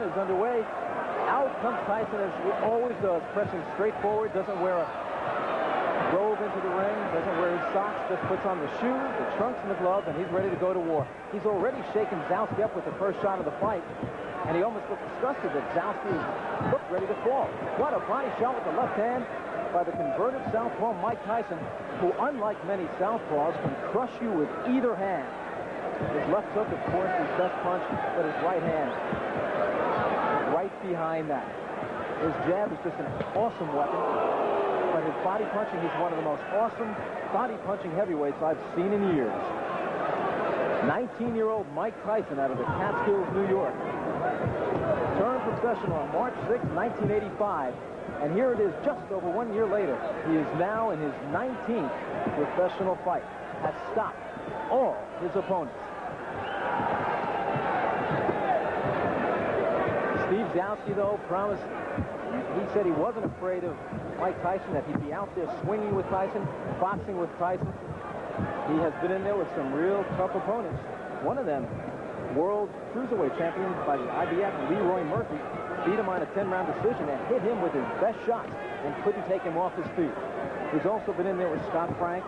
one is underway. Out comes Tyson, as he always does, pressing straight forward, doesn't wear a robe into the ring, doesn't wear his socks, just puts on the shoe, the trunks, and the glove, and he's ready to go to war. He's already shaken Zouski up with the first shot of the fight, and he almost looked disgusted that Zouski looked ready to fall. What a body shot with the left hand by the converted southpaw Mike Tyson, who, unlike many southpaws, can crush you with either hand. His left hook, of course, his best punch, but his right hand right behind that. His jab is just an awesome weapon, but his body punching, he's one of the most awesome body punching heavyweights I've seen in years. 19-year-old Mike Tyson out of the Catskills, New York. Turned professional on March 6, 1985. And here it is just over 1 year later. He is now in his 19th professional fight. Has stopped all his opponents. Steve Zouski, though, promised, he said he wasn't afraid of Mike Tyson, that he'd be out there swinging with Tyson, boxing with Tyson. He has been in there with some real tough opponents. One of them, world cruiserweight champion by the IBF, Leroy Murphy, beat him on a 10-round decision and hit him with his best shots and couldn't take him off his feet. He's also been in there with Scott Frank,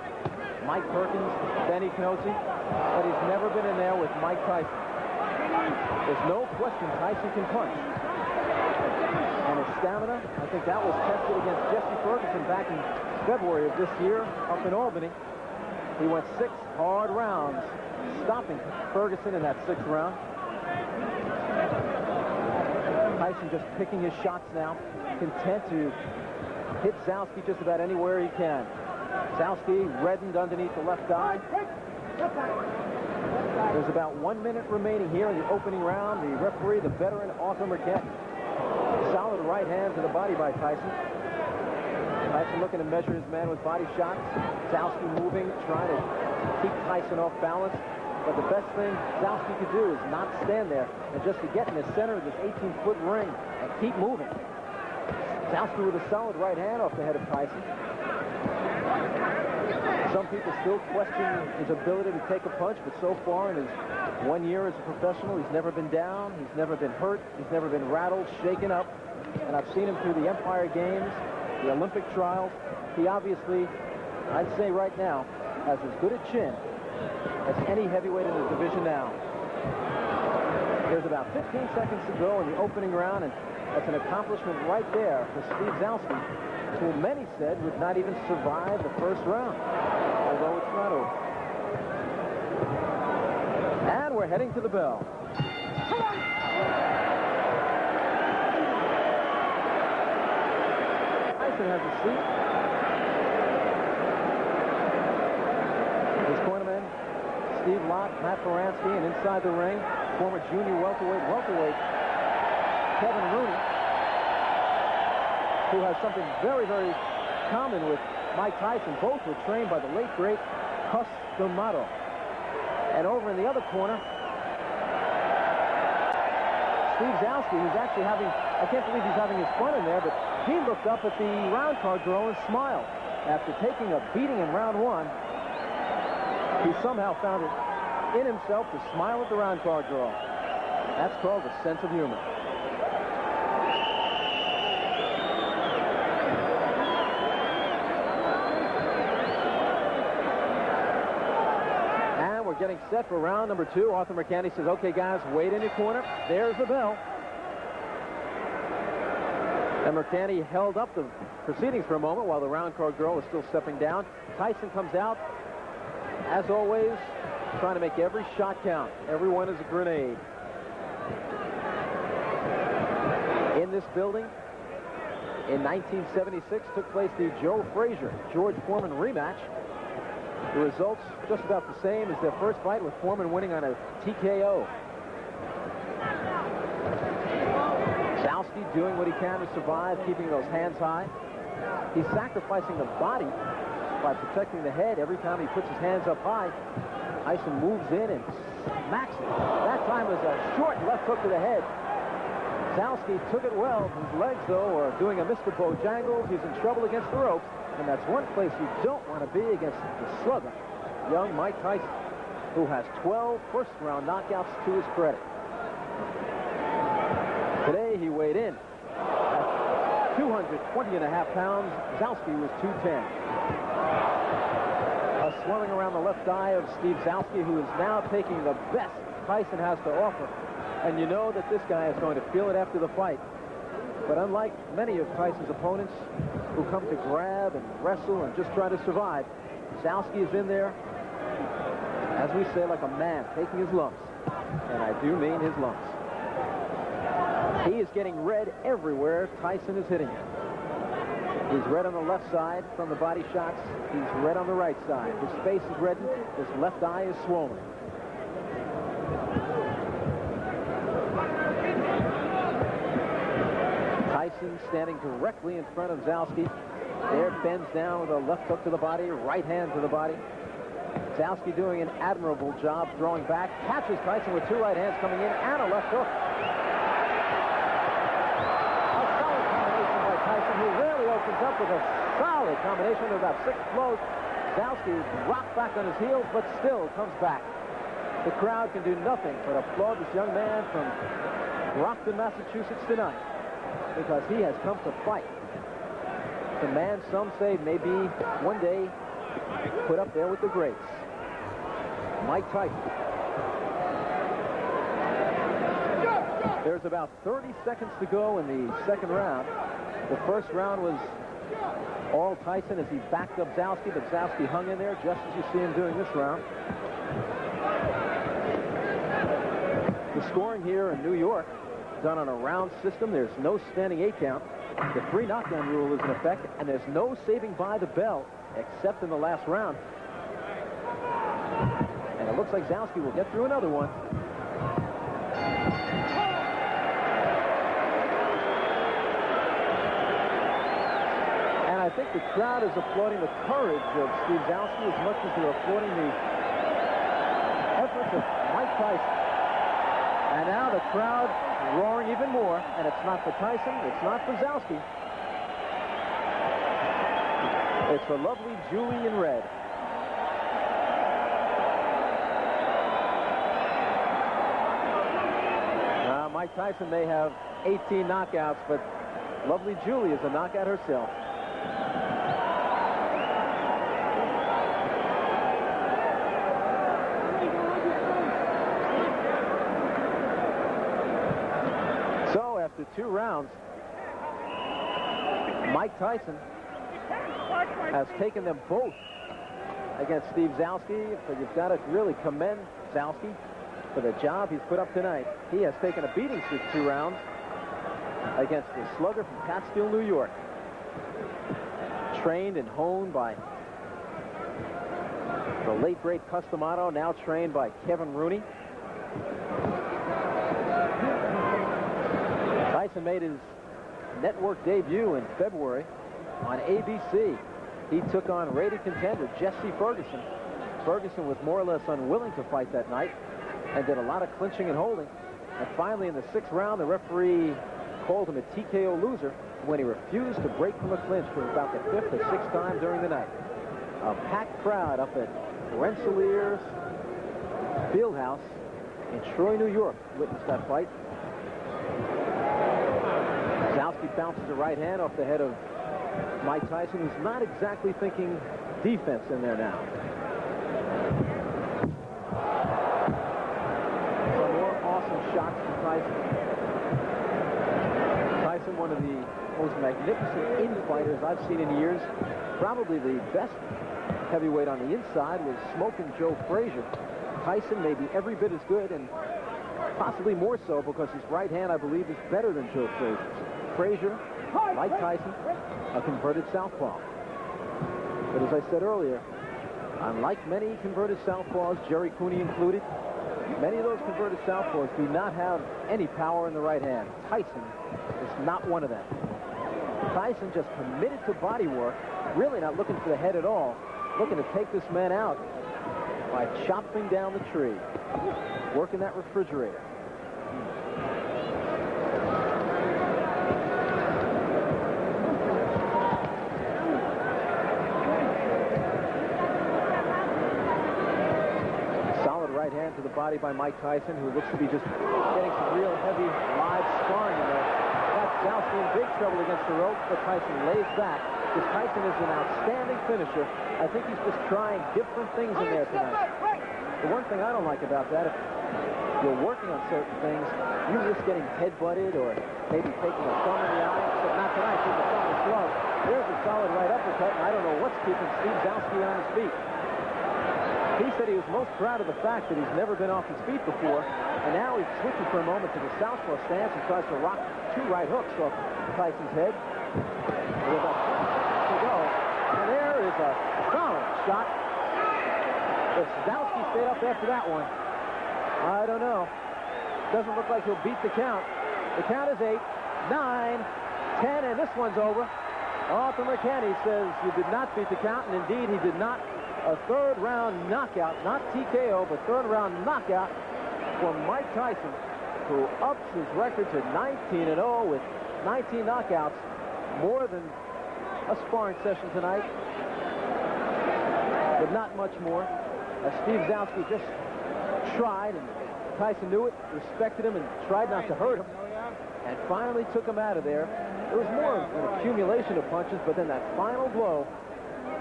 Mike Perkins, Benny Canosi, but he's never been in there with Mike Tyson. There's no question Tyson can punch. And his stamina, I think that was tested against Jesse Ferguson back in February of this year up in Albany. He went 6 hard rounds, stopping Ferguson in that 6th round. Tyson just picking his shots now, content to hit Zouski just about anywhere he can. Zouski reddened underneath the left eye. There's about 1 minute remaining here in the opening round. The referee, the veteran Arthur Marquette. Solid right hand to the body by Tyson. Tyson looking to measure his man with body shots. Zouski moving, trying to keep Tyson off balance. But the best thing Zouski could do is not stand there and just to get in the center of this 18-foot ring and keep moving. Zouski with a solid right hand off the head of Tyson. Some people still question his ability to take a punch, but so far in his 1 year as a professional, he's never been down, he's never been hurt, he's never been rattled, shaken up. And I've seen him through the Empire Games, the Olympic trials. He obviously, I'd say right now, has as good a chin as any heavyweight in the division now. There's about 15 seconds to go in the opening round, and that's an accomplishment right there for Steve Zouski, who many said would not even survive the first round, although it's not over. And we're heading to the bell. Tyson has a seat. His cornerman, Steve Lott, Matt Baranski, and inside the ring, former junior welterweight Kevin Rooney, who has something very, very common with Mike Tyson. Both were trained by the late, great Cus D'Amato. And over in the other corner, Steve Zouski, who's actually having, I can't believe he's having his fun in there, but he looked up at the round card girl and smiled. After taking a beating in round 1, he somehow found it in himself to smile at the round card girl. That's called a sense of humor. And we're getting set for round number 2. Arthur McCanny says, okay, guys, wait in your corner. There's the bell. And McCanny held up the proceedings for a moment while the round card girl was still stepping down. Tyson comes out, as always, trying to make every shot count. Every one is a grenade. In this building, in 1976, took place the Joe Frazier, George Foreman rematch. The results just about the same as their first fight, with Foreman winning on a TKO. Zouski doing what he can to survive, keeping those hands high. He's sacrificing the body by protecting the head every time he puts his hands up high. Tyson moves in and smacks it. That time was a short left hook to the head. Zouski took it well. His legs, though, are doing a Mr. Bojangles. He's in trouble against the ropes, and that's one place you don't want to be against the slugger, young Mike Tyson, who has 12 first-round knockouts to his credit. weighed in. At 220.5 pounds, Zouski was 210. A swelling around the left eye of Steve Zouski, who is now taking the best Tyson has to offer. And you know that this guy is going to feel it after the fight. But unlike many of Tyson's opponents who come to grab and wrestle and just try to survive, Zouski is in there, as we say, like a man, taking his lumps. And I do mean his lumps. He is getting red everywhere Tyson is hitting him. He's red on the left side from the body shots. He's red on the right side. His face is reddened. His left eye is swollen. Tyson standing directly in front of Zouski. There, bends down with a left hook to the body, right hand to the body. Zouski doing an admirable job throwing back. Catches Tyson with two right hands coming in and a left hook. A solid combination by Tyson, who rarely opens up with a solid combination of about 6 blows. Zouski rocked back on his heels, but still comes back. The crowd can do nothing but applaud this young man from Brockton, Massachusetts tonight, because he has come to fight. The man, some say, may be one day put up there with the greats. Mike Tyson. There's about 30 seconds to go in the second round. The first round was all Tyson as he backed up Zouski, but Zouski hung in there just as you see him doing this round. The scoring here in New York, done on a round system. There's no standing 8 count. The 3 knockdown rule is in effect, and there's no saving by the bell except in the last round. And it looks like Zouski will get through another one. And I think the crowd is applauding the courage of Steve Zouski as much as they're applauding the efforts of Mike Tyson. And now the crowd roaring even more, and it's not for Tyson, it's not for Zouski. It's for lovely Julie in red. Now, Mike Tyson may have 18 knockouts, but lovely Julie is a knockout herself. After 2 rounds, Mike Tyson has taken them both against Steve Zouski, but you've got to really commend Zouski for the job he's put up tonight. He has taken a beating through 2 rounds against the slugger from Catskill, New York. Trained and honed by the late, great Customato, now trained by Kevin Rooney. Tyson made his network debut in February on ABC. He took on rated contender Jesse Ferguson. Ferguson was more or less unwilling to fight that night and did a lot of clinching and holding. And finally, in the 6th round, the referee called him a TKO loser when he refused to break from a clinch for about the 5th or 6th time during the night. A packed crowd up at Rensselaer's Fieldhouse in Troy, New York, witnessed that fight. Zouski bounces a right hand off the head of Mike Tyson, who's not exactly thinking defense in there now. Some more awesome shots from Tyson. Tyson, one of the most magnificent in-fighters I've seen in years. Probably the best heavyweight on the inside was Smoking Joe Frazier. Tyson may be every bit as good, and possibly more so because his right hand, I believe, is better than Joe Frazier's. Frazier, like Tyson, a converted southpaw. But as I said earlier, unlike many converted southpaws, Jerry Cooney included, many of those converted southpaws do not have any power in the right hand. Tyson is not one of them. Tyson just committed to body work, really not looking for the head at all, looking to take this man out by chopping down the tree, working that refrigerator. Solid right hand to the body by Mike Tyson, who looks to be just getting some real heavy live sparring in there. That's Zouski in big trouble against the ropes, but Tyson lays back. Because Tyson is an outstanding finisher. I think he's just trying different things in there tonight. The one thing I don't like about that, if you're working on certain things, you're just getting head-butted or maybe taking a thumb in the eye. But not tonight, taking a thumb in the glove. There's a solid right uppercut, and I don't know what's keeping Steve Zouski on his feet. He said he was most proud of the fact that he's never been off his feet before, and now he switches for a moment to the southpaw stance and tries to rock 2 right hooks off Tyson's head. With a to go, and there is a solid shot. If Zouski stayed up after that one, I don't know. Doesn't look like he'll beat the count. The count is 8, 9, 10, and this one's over. Arthur McKenny says you did not beat the count, and indeed he did not. A third-round knockout, not TKO, but third-round knockout for Mike Tyson, who ups his record to 19-0 with 19 knockouts, more than a sparring session tonight, but not much more. Steve Zouski just tried, and Tyson knew it, respected him, and tried not to hurt him, and finally took him out of there. It was more of an accumulation of punches, but then that final blow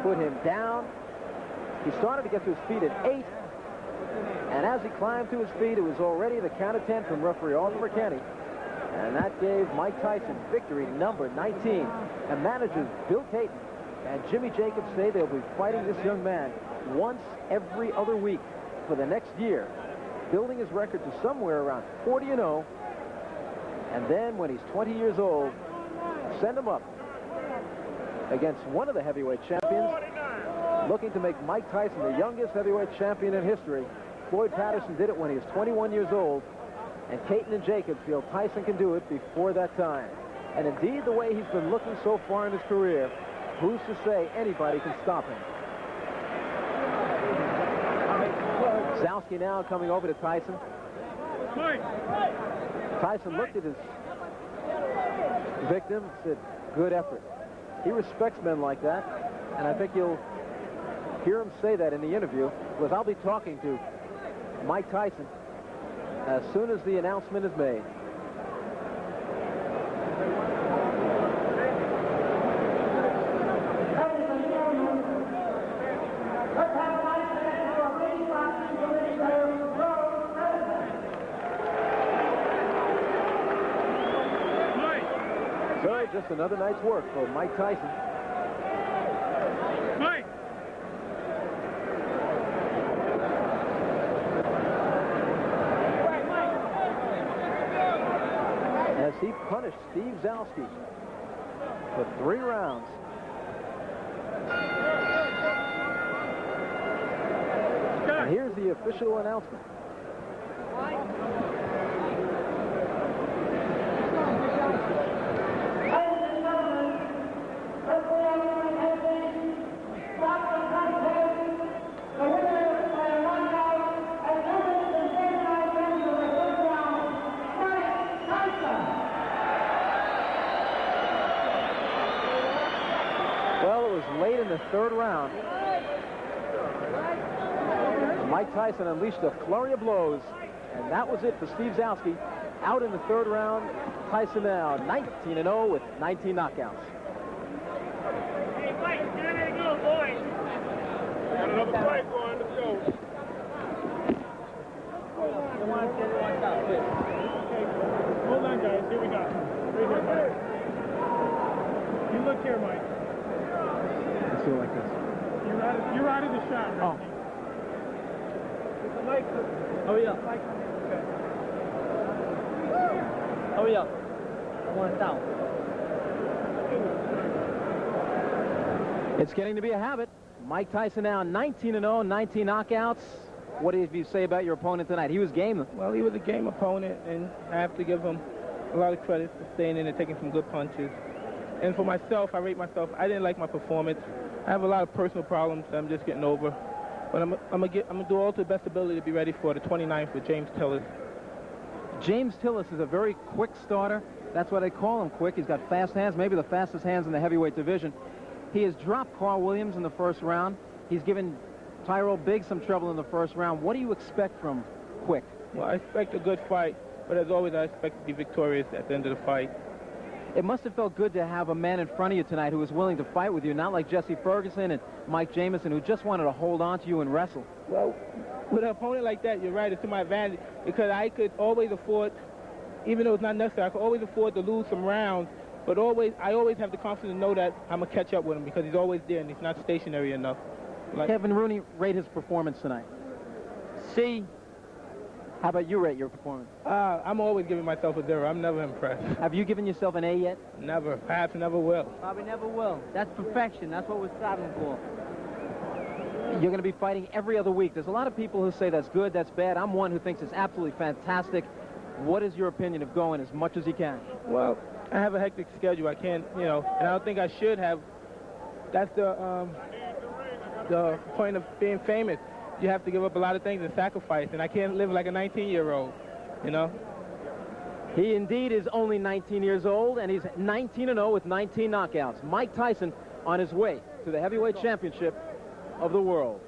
put him down. He started to get to his feet at 8, and as he climbed to his feet, it was already the count of 10 from referee Arthur McKenny, and that gave Mike Tyson victory number 19. And managers Bill Caton and Jimmy Jacobs say they'll be fighting this young man once every other week for the next year, building his record to somewhere around 40-0, and then when he's 20 years old, send him up against one of the heavyweight champions, looking to make Mike Tyson the youngest heavyweight champion in history. Floyd Patterson did it when he was 21 years old, and Caton and Jacobs feel Tyson can do it before that time. And indeed, the way he's been looking so far in his career, who's to say anybody can stop him? Zouski now coming over to Tyson. Tyson looked at his victim and said, good effort. He respects men like that, and I think you'll hear him say that in the interview, because I'll be talking to Mike Tyson as soon as the announcement is made. So just another night's work for Mike Tyson. As he punished Steve Zouski for 3 rounds. And here's the official announcement. Late in the 3rd round, Mike Tyson unleashed a flurry of blows, and that was it for Steve Zouski. Out in the 3rd round, Tyson now 19-0 with 19 knockouts. Hey, Mike, get ready to go, boys. Got another fight going. Let's go. Hold on, guys. Here we go. Right here, Mike. You look here, Mike. Feel like this. You're out of the shot, right? Oh. Mike. Oh yeah. Mike. Okay. Oh yeah. One down. It's getting to be a habit. Mike Tyson now 19-0, 19 knockouts. What did you say about your opponent tonight? He was game. Well, he was a game opponent, and I have to give him a lot of credit for staying in and taking some good punches. And for myself, I rate myself. I didn't like my performance. I have a lot of personal problems that I'm just getting over. But I'm gonna do all to the best ability to be ready for the 29th with James Tillis. James Tillis is a very quick starter. That's why they call him quick. He's got fast hands, maybe the fastest hands in the heavyweight division. He has dropped Carl Williams in the 1st round. He's given Tyrell Biggs some trouble in the 1st round. What do you expect from quick? Well, I expect a good fight, but as always, I expect to be victorious at the end of the fight. It must have felt good to have a man in front of you tonight who was willing to fight with you, not like Jesse Ferguson and Mike Jamison, who just wanted to hold on to you and wrestle. Well, with an opponent like that, you're right, it's to my advantage, because I could always afford, even though it's not necessary, I could always afford to lose some rounds, but I always have the confidence to know that I'm going to catch up with him, because he's always there and he's not stationary enough. Like, Kevin Rooney, rate his performance tonight. C. How about you rate your performance? I'm always giving myself a 0. I'm never impressed. Have you given yourself an A yet? Never. Perhaps never will. Probably never will. That's perfection. That's what we're striving for. You're going to be fighting every other week. There's a lot of people who say that's good, that's bad. I'm one who thinks it's absolutely fantastic. What is your opinion of going as much as you can? Well, I have a hectic schedule. I can't, and I don't think I should have. That's the point of being famous. You have to give up a lot of things and sacrifice, and I can't live like a 19-year-old, He indeed is only 19 years old, and he's 19-0 with 19 knockouts. Mike Tyson on his way to the heavyweight championship of the world.